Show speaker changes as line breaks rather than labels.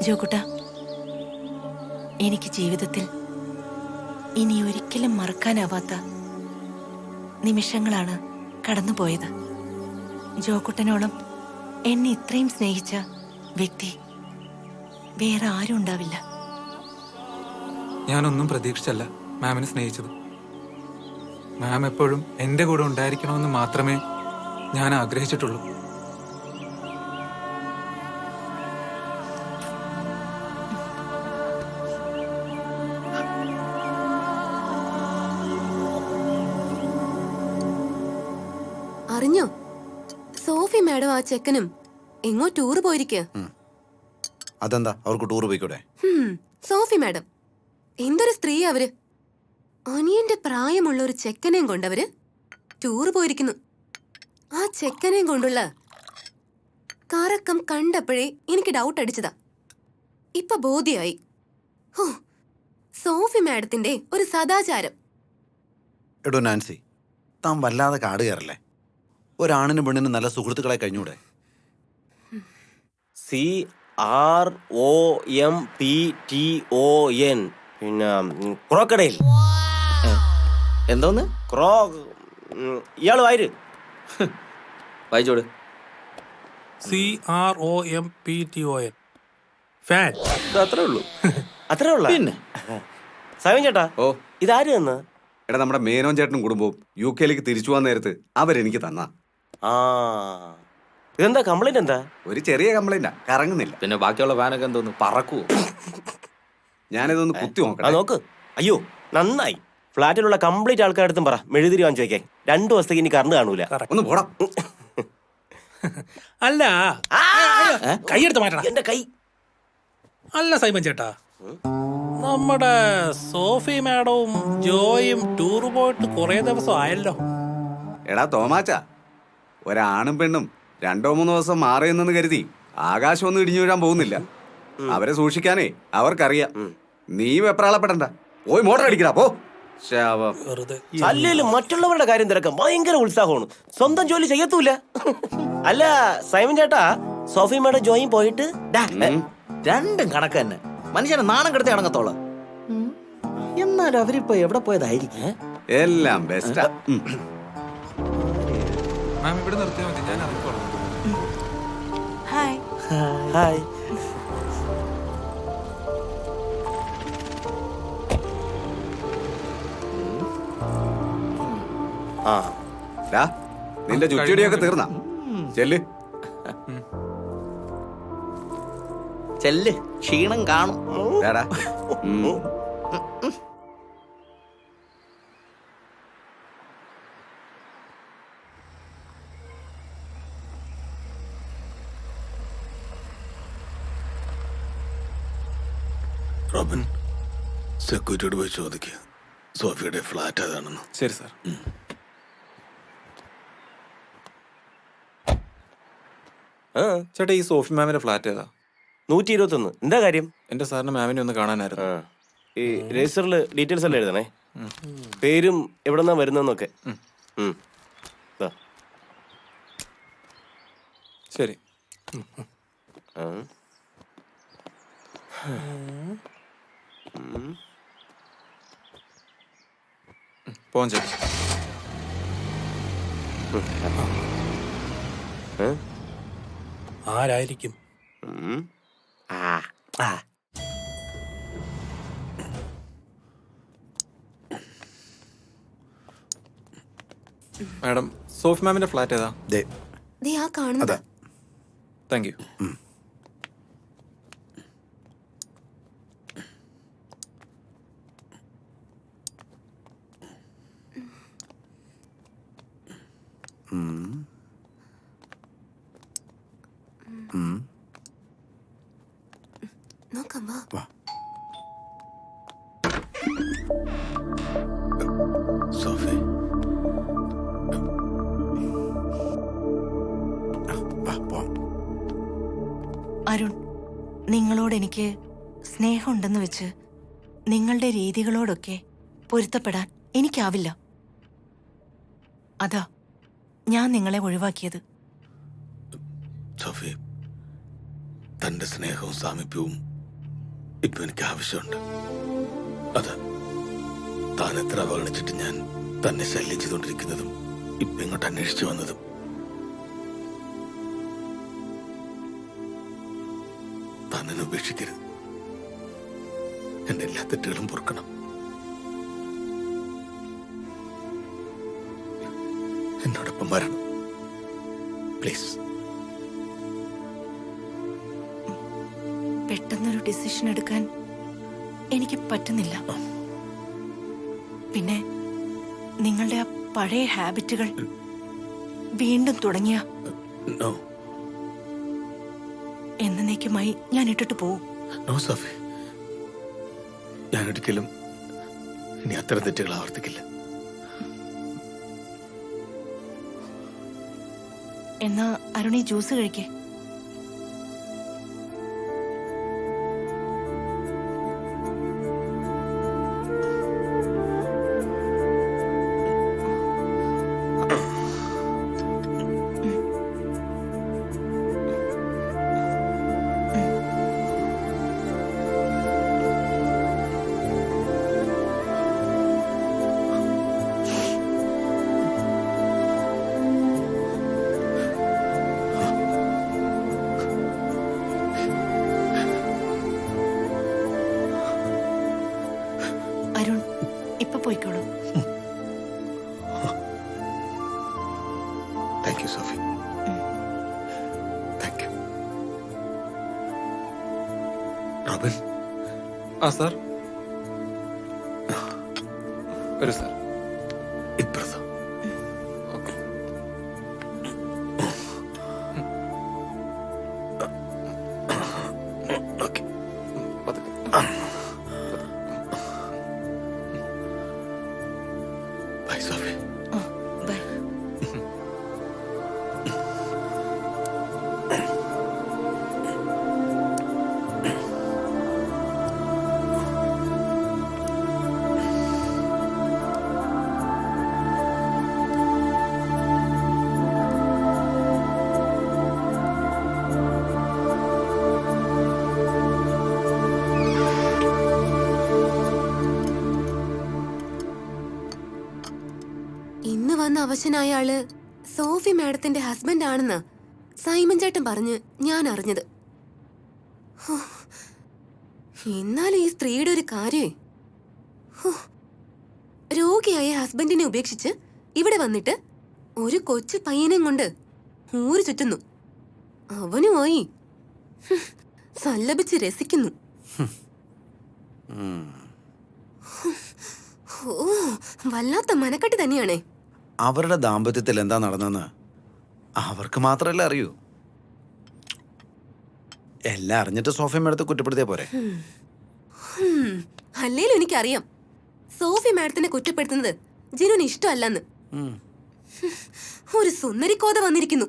ജോക്കുട്ട, എനിക്ക് ജീവിതത്തിൽ ഇനി ഒരിക്കലും മറക്കാനാവാത്ത നിമിഷങ്ങളാണ് കടന്നുപോയത്. ജോക്കുട്ടനോളം എന്നെ ഇത്രയും സ്നേഹിച്ച വ്യക്തി വേറെ ആരും ഉണ്ടാവില്ല.
ഞാനൊന്നും പ്രതീക്ഷിച്ചല്ല മാമിനെ സ്നേഹിച്ചത്. മാം എപ്പോഴും എൻ്റെ കൂടെ ഉണ്ടായിരിക്കണമെന്ന് മാത്രമേ ഞാൻ ആഗ്രഹിച്ചിട്ടുള്ളൂ.
അറിഞ്ഞോ, സോഫി മാഡം ആ ചെക്കനും എങ്ങോ ടൂർ പോയിരിക്കുക.
അതെന്താ അവർക്ക് ടൂർ പോയിക്കൂടെ?
സോഫി മാഡം എന്തൊരു സ്ത്രീ അവര്. അനിയന്റെ പ്രായമുള്ള ഒരു ചെക്കനെയും കൊണ്ടവര് ടൂർ പോയിരിക്കുന്നു. ആ ചെക്കനെയും കൊണ്ടുള്ള കറക്കം കണ്ടപ്പോഴേ എനിക്ക് ഡൗട്ട് അടിച്ചതാ. ഇപ്പൊ ബോധ്യായി. ഹോ, സോഫി മാഡത്തിന്റെ ഒരു സദാചാരം.
എടോ നാൻസി, താൻ വല്ലാതെ കാട് കയറല്ലേ. ഒരാണിനും പെണ്ണിനും നല്ല സുഹൃത്തുക്കളെ കഴിഞ്ഞൂടെ?
CROMPTON. പിന്നെ ക്രോക്കഡൈൽ.
എന്തോന്ന്?
ഇയാള് വായിര്
വായിച്ചോട്.
CROMPTON. ഫാൻ.
അത്രേ ഉള്ളൂ.
അത്രേ ഉള്ള.
പിന്നെ
സൈമൻ ചേട്ടാ,
ഓ
ഇതാര് തന്ന്?
എടാ, നമ്മുടെ മേനോൻ ചേട്ടനും കുടുംബവും UK തിരിച്ചു പോകാൻ നേരത്ത് അവരെനിക്ക് തന്ന.
ആ, ഇതെന്താ കംപ്ലൈന്റ്? എന്താ?
ഒരു ചെറിയ കംപ്ലൈന്റാ, കറങ്ങുന്നില്ല.
പിന്നെ ബാക്കിയുള്ള ഫാനൊക്കെ എന്തോന്ന് പറക്കുവോ?
ഞാനിതൊന്ന് കുത്തി
ആ,
നോക്കാം.
നോക്ക്. അയ്യോ, നന്നായി. ഫ്ലാറ്റിലുള്ള കംപ്ലീറ്റ് ആൾക്കാരടുത്തും പറ മെഴുതിരി വാങ്ങിച്ചു വയ്ക്കാൻ. 2 ദിവസത്തേക്ക് ഇനി കറണ്ട് കാണൂല.
ഒന്ന് പോടാ.
അല്ല, കൈയെടുത്ത് മാറ്റണം.
എന്റെ കൈ.
അല്ല സൈമൻ ചേട്ടാ, നമ്മുടെ സോഫി മാഡവും ജോയും ടൂർ പോയിട്ട് കുറെ ദിവസം ആയല്ലോ.
എടാ തോമാച്ച, ഒരാണും പെണ്ണും 2-3 ദിവസം മാറിയെന്ന് കരുതി ആകാശമൊന്നും ഇടിഞ്ഞു വീഴാൻ പോകുന്നില്ല. അവരെ സൂക്ഷിക്കാനേ അവർക്കറിയാം. നീ വെപ്രാളപ്പെടണ്ട, പോയി മോട്ടർ അടിക്കടാ പോ.
ശാപം.
വെറുതെ.
അല്ലേലും മറ്റുള്ളവരുടെ കാര്യം തിരക്കാൻ ഭയങ്കര ഉത്സാഹമാണ്. സ്വന്തം ജോലി ചെയ്യത്തൂല. അല്ല സൈമൻ ചേട്ടാ, സോഫി മേഡം ജോയിൻ പോയിട്ട്
രണ്ടും കണക്ക് തന്നെ. മനുഷ്യനെ നാണം കെടുത്തി അടങ്ങത്തോളാം. എന്നാലും അവരിപ്പോ എവിടെ പോയതായിരിക്കും?
എല്ലാം ബെസ്റ്റാ.
മാം ഇവിടെ നിർത്തിയാൽ മതി, ഞാൻ ഇറങ്ങിക്കോളാം.
ഹായ്.
ഹായ്. ആ,
ഡാ, നിന്റെ ചുറ്റിടിയൊക്കെ തീർന്നാ? ചെല്ല്.
ചെല്ല്, ക്ഷീണം കാണും.
ഡാടാ.
റോബിൻ, സെക്യൂരിറ്റിയോട് പോയി ചോദിക്കുക സോഫിയുടെ ഫ്ലാറ്റ് ഏതാണെന്ന്.
ശരി സാർ. ചേട്ടാ, ഈ സോഫി മാമിന്റെ ഫ്ലാറ്റ് ഏതാ?
121. എന്താ കാര്യം?
എന്റെ സാറിന് മാമിനെ ഒന്ന് കാണാനായിരുന്നു.
ഈ രജിസ്റ്ററിൽ ഡീറ്റെയിൽസ് എല്ലാം എഴുതണേ, പേരും എവിടെന്നാ വരുന്നതെന്നൊക്കെ. ദാ.
ശരി.
ആ.
പോവാൻ ചേട്ടാ.
ആരായിരിക്കും?
ആ. ആ.
മാഡം, സോഫി മാമിന്റെ ഫ്ലാറ്റ് ഏതാ?
ദേ ആ കാണുന്നത്.
Thank you.
നോക്കാം വാ.
സോഫി,
അരുൺ, നിങ്ങളോട് എനിക്ക് സ്നേഹമുണ്ടെന്ന് വെച്ച് നിങ്ങളുടെ രീതികളോടൊക്കെ പൊരുത്തപ്പെടാൻ എനിക്കാവില്ല. അതാ ഞാൻ നിങ്ങളെ ഒഴിവാക്കിയത്.
സോഫി, തന്റെ സ്നേഹവും സാമീപ്യവും ഇപ്പൊ എനിക്ക് ആവശ്യമുണ്ട്. അതാ താൻ എത്ര അവഗണിച്ചിട്ട് ഞാൻ തന്നെ ശല്യം ചെയ്തുകൊണ്ടിരിക്കുന്നതും ഇപ്പൊ ഇങ്ങോട്ട് അന്വേഷിച്ചു വന്നതും. താൻ എന്നെ ഉപേക്ഷിക്കരുത്. എന്റെ എല്ലാ തെറ്റുകളും പൊറുക്കണം. എന്നോടൊപ്പം വരണം പ്ലീസ്.
പെട്ടെന്നൊരു ഡിസിഷൻ എടുക്കാൻ എനിക്ക് പറ്റുന്നില്ല. പിന്നെ നിങ്ങളുടെ ആ പഴയ ഹാബിറ്റുകൾ വീണ്ടും തുടങ്ങിയ
നോ
എന്നേക്കുമായി ഞാൻ ഇട്ടിട്ട് പോവും.
നോ സോഫി, ഞാൻ ഒരിക്കലും ഇനി അത്തരം തെറ്റുകൾ ആവർത്തിക്കില്ല.
എന്നാ അരുണി ജ്യൂസ് കഴിക്കേ. അരുൺ ഇപ്പൊ പോയിക്കോളൂ.
Thank you Sophie, thank you. Robin,
ആ സാർ. വരൂ സാർ.
ഇപ്പുറത്ത്.
ഓക്കെ.
ഓക്കെ.
പതുക്കെ.
Bye Sophie.
ബൈ.
ഇന്ന് വന്ന അവശനായ ആള് സോഫി മാഡത്തിന്റെ ഹസ്ബൻഡ് ആണെന്ന് സൈമൻ ചേട്ടൻ പറഞ്ഞ് ഞാൻ അറിഞ്ഞത്. ഹോ, എന്നാലും ഈ സ്ത്രീയുടെ ഒരു കാര്യേ, ഹോ, രോഗിയായ ഹസ്ബൻഡിനെ ഉപേക്ഷിച്ച് ഇവിടെ വന്നിട്ട് ഒരു കൊച്ചു പയ്യനെയും കൊണ്ട് ഊര് ചുറ്റുന്നു. അവനുമായി സല്ലപിച്ച് രസിക്കുന്നു. ഓ, വല്ലാത്ത മനക്കെട്ട് തന്നെയാണേ.
അവരുടെ ദാമ്പത്യത്തിൽ എന്താ നടന്നെന്ന് അവർക്ക് മാത്രമല്ല അറിയൂ. എല്ലാം അറിഞ്ഞിട്ട് സോഫി മേഡത്തെ കുറ്റപ്പെടുത്തിയ പോരെ.
അല്ലേലും എനിക്കറിയാം സോഫി മാഡത്തിനെ കുറ്റപ്പെടുത്തുന്നത് ജിനുവിന് ഇഷ്ടമല്ലെന്ന്. ഒരു സുന്ദരി കോത വന്നിരിക്കുന്നു.